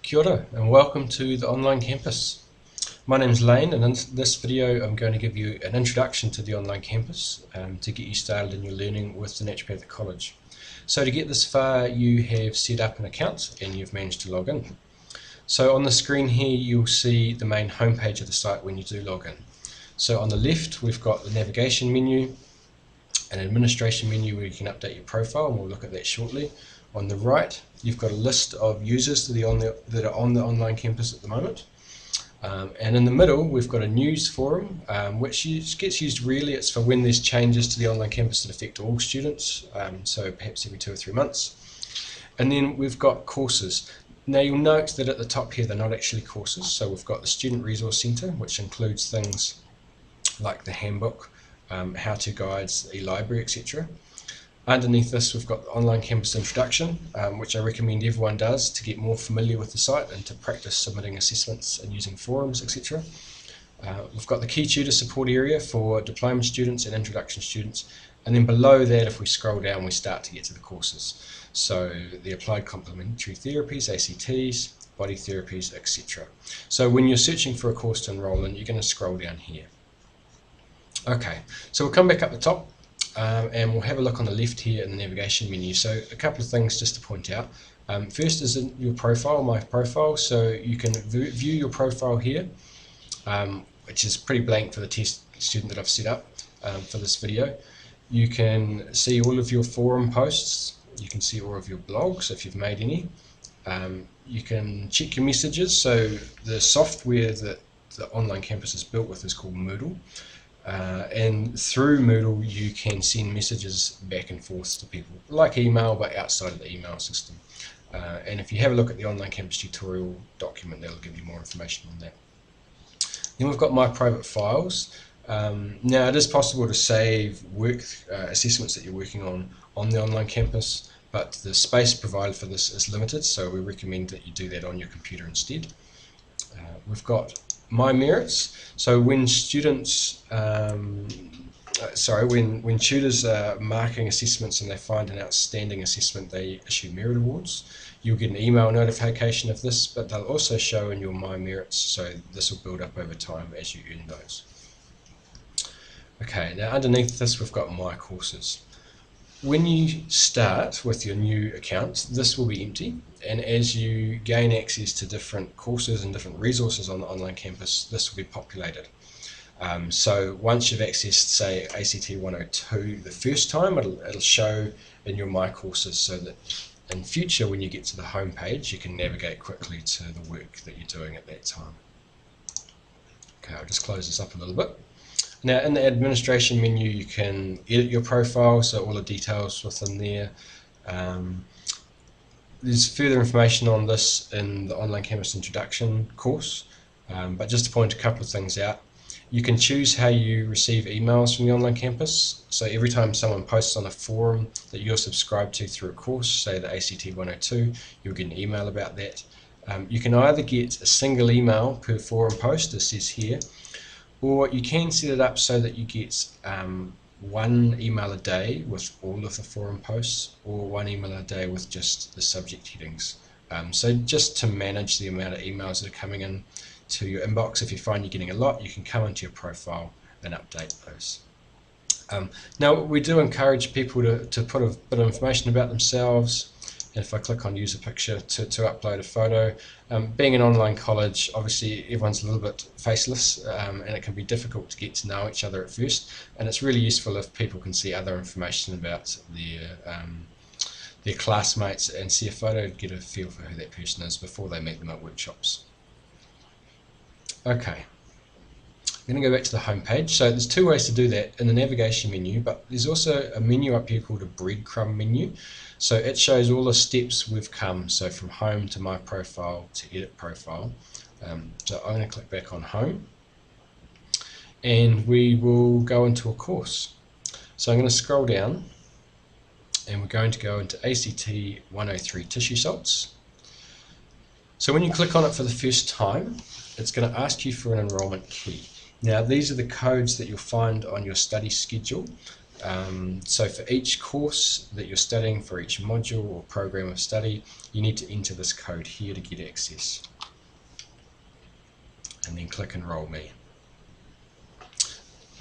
Kia ora and welcome to the online campus. My name's Lane, and in this video I'm going to give you an introduction to the online campus to get you started in your learning with the Naturopathic College. So to get this far, you have set up an account and you've managed to log in. So on the screen here you'll see the main homepage of the site when you do log in. So on the left we've got the navigation menu, an administration menu where you can update your profile, and we'll look at that shortly. On the right, you've got a list of users that are on the online campus at the moment. And in the middle, we've got a news forum, which gets used really, it's for when there's changes to the online campus that affect all students, so perhaps every 2 or 3 months. And then we've got courses. Now you'll note that at the top here, they're not actually courses. So we've got the Student Resource Centre, which includes things like the handbook, how-to guides, e-library, etc. Underneath this we've got the Online Campus Introduction, which I recommend everyone does to get more familiar with the site and to practice submitting assessments and using forums, etc. We've got the Key Tutor Support area for diploma students and introduction students, and then below that, if we scroll down, we start to get to the courses. So the Applied Complementary Therapies, ACTs, Body Therapies, etc. So when you're searching for a course to enrol in, you're going to scroll down here. Okay, so we'll come back up the top. And we'll have a look on the left here in the navigation menu. So a couple of things just to point out. First is in your profile, my profile. So you can view your profile here, which is pretty blank for the test student that I've set up for this video. You can see all of your forum posts. You can see all of your blogs if you've made any. You can check your messages. So the software that the online campus is built with is called Moodle. And through Moodle you can send messages back and forth to people, like email but outside of the email system. And if you have a look at the Online Campus tutorial document, that'll give you more information on that. Then we've got My Private Files. Now it is possible to save work assessments that you're working on the online campus, but the space provided for this is limited, so we recommend that you do that on your computer instead. We've got My Merits. So when students, when tutors are marking assessments and they find an outstanding assessment, they issue merit awards. You'll get an email notification of this, but they'll also show in your My Merits, so this will build up over time as you earn those. Okay, now underneath this we've got My Courses. When you start with your new account, this will be empty, and as you gain access to different courses and different resources on the online campus, this will be populated. So once you've accessed, say, ACT 102 the first time, it'll show in your My Courses, so that in future when you get to the home page you can navigate quickly to the work that you're doing at that time. Okay, I'll just close this up a little bit. Now in the administration menu you can edit your profile, so all the details within there. There's further information on this in the Online Campus Introduction course, but just to point a couple of things out, you can choose how you receive emails from the online campus. So every time someone posts on a forum that you're subscribed to through a course, say the ACT 102, you'll get an email about that. You can either get a single email per forum post, as says here, or you can set it up so that you get one email a day with all of the forum posts, or one email a day with just the subject headings. So just to manage the amount of emails that are coming in to your inbox, if you find you're getting a lot, you can come into your profile and update those. Now we do encourage people to put a bit of information about themselves. And if I click on use a picture to upload a photo, being an online college, obviously everyone's a little bit faceless, and it can be difficult to get to know each other at first, and it's really useful if people can see other information about their classmates and see a photo to get a feel for who that person is before they meet them at workshops. Okay, I'm going to go back to the home page. So there's two ways to do that in the navigation menu, but there's also a menu up here called a breadcrumb menu. So it shows all the steps we've come, so from home to My Profile to edit profile. So I'm going to click back on home, and we will go into a course. So I'm going to scroll down, and we're going to go into ACT 103 tissue salts. So when you click on it for the first time, it's going to ask you for an enrolment key. Now these are the codes that you'll find on your study schedule So for each course that you're studying, for each module or program of study, you need to enter this code here to get access. And then click Enroll Me.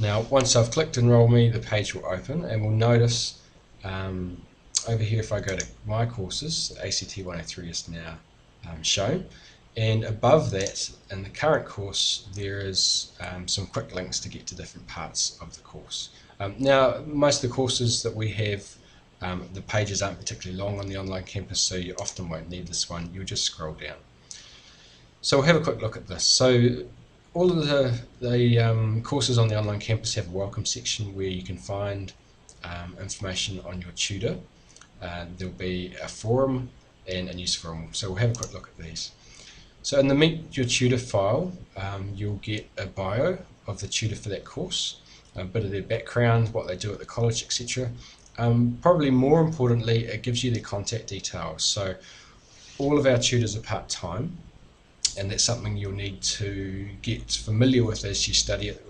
Now once I've clicked Enroll Me, the page will open, and we'll notice over here, if I go to My Courses, ACT 103 is now shown, and above that in the current course there is some quick links to get to different parts of the course. Now most of the courses that we have, the pages aren't particularly long on the online campus, so you often won't need this one. You'll just scroll down. So we'll have a quick look at this. So all of the courses on the online campus have a welcome section where you can find information on your tutor. There'll be a forum and a news forum. So we'll have a quick look at these. So in the Meet Your Tutor file, you'll get a bio of the tutor for that course, a bit of their background, what they do at the college, etc. Probably more importantly, it gives you their contact details. So all of our tutors are part-time, and that's something you'll need to get familiar with as you study it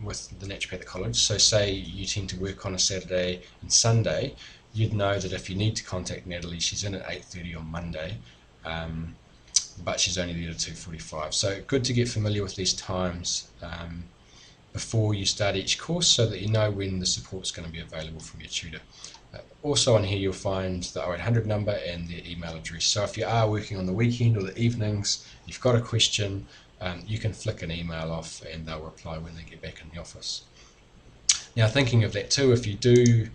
with the Naturopathic College. So say you tend to work on a Saturday and Sunday, you'd know that if you need to contact Natalie, she's in at 8:30 on Monday, but she's only there to 2:45. So good to get familiar with these times before you start each course, so that you know when the support's going to be available from your tutor. Also on here you'll find the 0800 number and their email address. So if you are working on the weekend or the evenings, you've got a question, you can flick an email off and they'll reply when they get back in the office. Now thinking of that too, if you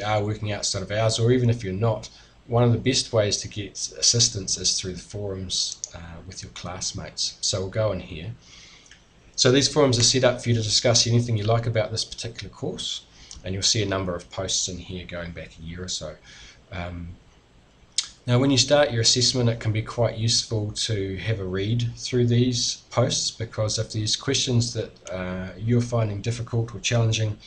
are working outside of hours, or even if you're not, one of the best ways to get assistance is through the forums with your classmates. So we'll go in here. So these forums are set up for you to discuss anything you like about this particular course, and you'll see a number of posts in here going back a year or so. Now when you start your assessment, it can be quite useful to have a read through these posts, because if there's questions that you're finding difficult or challenging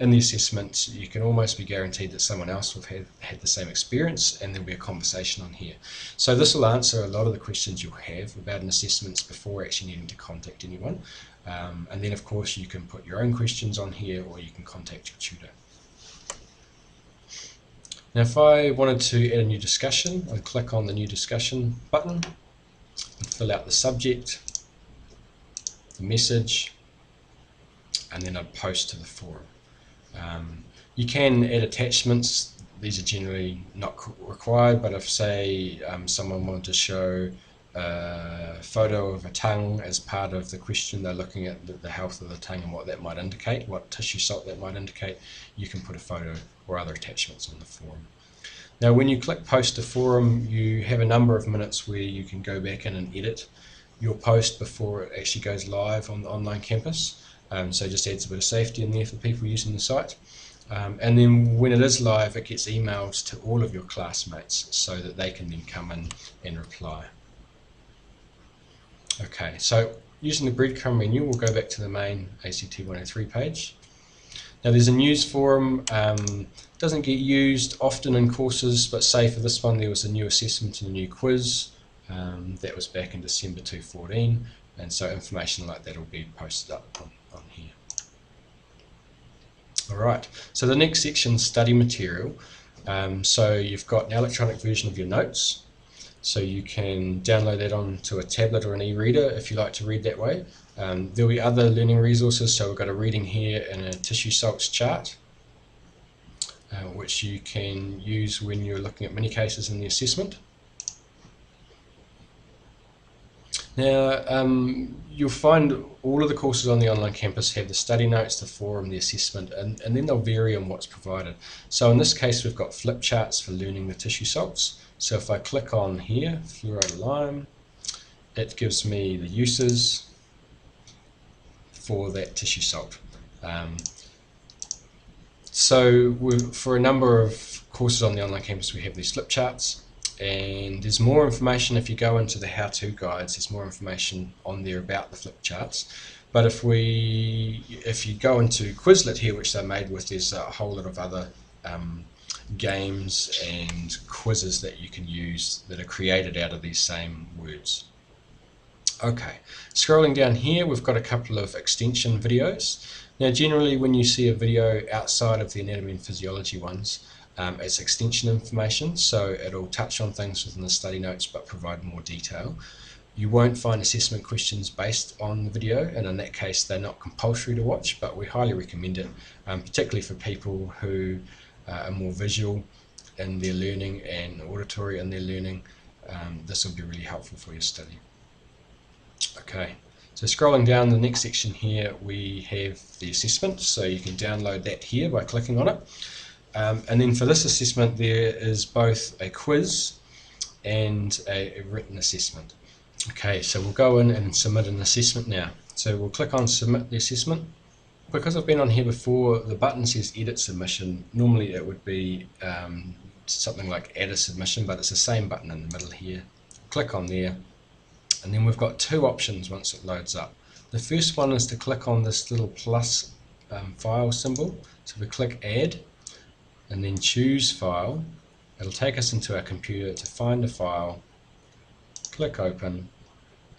in the assessment, you can almost be guaranteed that someone else will have had the same experience, and there'll be a conversation on here. So this will answer a lot of the questions you'll have about an assessment before actually needing to contact anyone. And then of course you can put your own questions on here, or you can contact your tutor. Now if I wanted to add a new discussion, I'd click on the new discussion button and fill out the subject, the message, and then I'd post to the forum. You can add attachments. These are generally not required, but if say someone wanted to show a photo of a tongue as part of the question, they're looking at the health of the tongue and what that might indicate, what tissue salt that might indicate, you can put a photo or other attachments on the forum. Now when you click post to forum, you have a number of minutes where you can go back in and edit your post before it actually goes live on the online campus. So it just adds a bit of safety in there for people using the site. And then when it is live, it gets emailed to all of your classmates so that they can then come in and reply. Okay, so using the breadcrumb menu, we'll go back to the main ACT 103 page. Now there's a news forum. Doesn't get used often in courses, but say for this one there was a new assessment and a new quiz. That was back in December 2014, and so information like that will be posted up on here. Alright, so the next section is study material. So you've got an electronic version of your notes, so you can download that onto a tablet or an e-reader if you like to read that way. There'll be other learning resources, so we've got a reading here and a tissue salts chart, which you can use when you're looking at many cases in the assessment. Now you'll find all of the courses on the online campus have the study notes, the forum, the assessment, and then they'll vary on what's provided. So in this case we've got flip charts for learning the tissue salts. So if I click on here, fluoride of lime, it gives me the uses for that tissue salt. So for a number of courses on the online campus we have these flip charts, and there's more information if you go into the how-to guides. There's more information on there about the flip charts. But if you go into Quizlet here, which they're made with, there's a whole lot of other games and quizzes that you can use that are created out of these same words. Okay, scrolling down here we've got a couple of extension videos. Now generally when you see a video outside of the anatomy and physiology ones, it's extension information, so it'll touch on things within the study notes but provide more detail. You won't find assessment questions based on the video, and in that case they're not compulsory to watch, but we highly recommend it, particularly for people who are more visual in their learning and auditory in their learning. This will be really helpful for your study. Okay, so scrolling down the next section here, we have the assessment, so you can download that here by clicking on it. And then for this assessment there is both a quiz and a written assessment. Okay, so we'll go in and submit an assessment now. So we'll click on submit the assessment. Because I've been on here before, the button says edit submission. Normally it would be something like add a submission, but it's the same button in the middle here. Click on there, and then we've got two options once it loads up. The first one is to click on this little plus file symbol. So we click add and then choose file. It'll take us into our computer to find a file, click open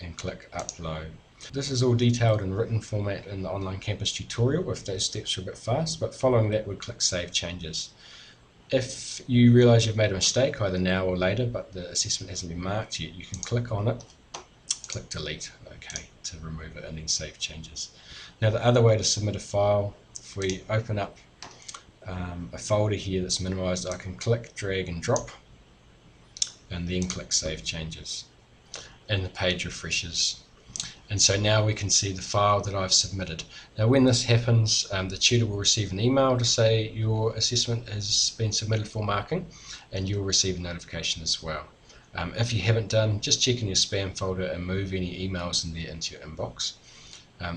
and click upload. This is all detailed in written format in the online campus tutorial if those steps are a bit fast, but following that we'd click save changes. If you realise you've made a mistake either now or later but the assessment hasn't been marked yet, you can click on it, click delete, okay, to remove it and then save changes. Now the other way to submit a file, if we open up a folder here that's minimised, I can click drag and drop and then click save changes and the page refreshes. And so now we can see the file that I've submitted. Now when this happens, the tutor will receive an email to say your assessment has been submitted for marking, and you'll receive a notification as well. If you haven't done, just check in your spam folder and move any emails in there into your inbox.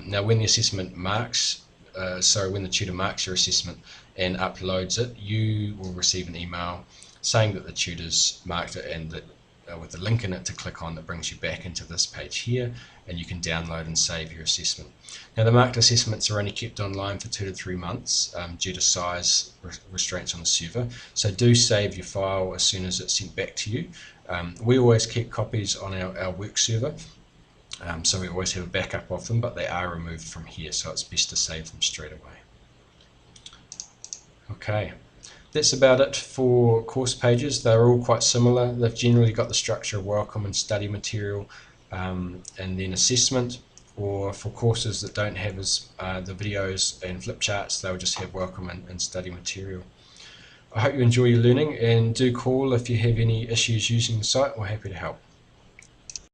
Now when the assessment marks, when the tutor marks your assessment and uploads it, you will receive an email saying that the tutor's marked it and that with a link in it to click on that brings you back into this page here, and you can download and save your assessment. Now the marked assessments are only kept online for 2 to 3 months due to size restraints on the server, so do save your file as soon as it's sent back to you. We always keep copies on our work server, so we always have a backup of them, but they are removed from here, so it's best to save them straight away. Okay. That's about it for course pages. They're all quite similar. They've generally got the structure of welcome and study material, and then assessment, or for courses that don't have the videos and flip charts, they'll just have welcome and study material. I hope you enjoy your learning, and do call if you have any issues using the site. We're happy to help.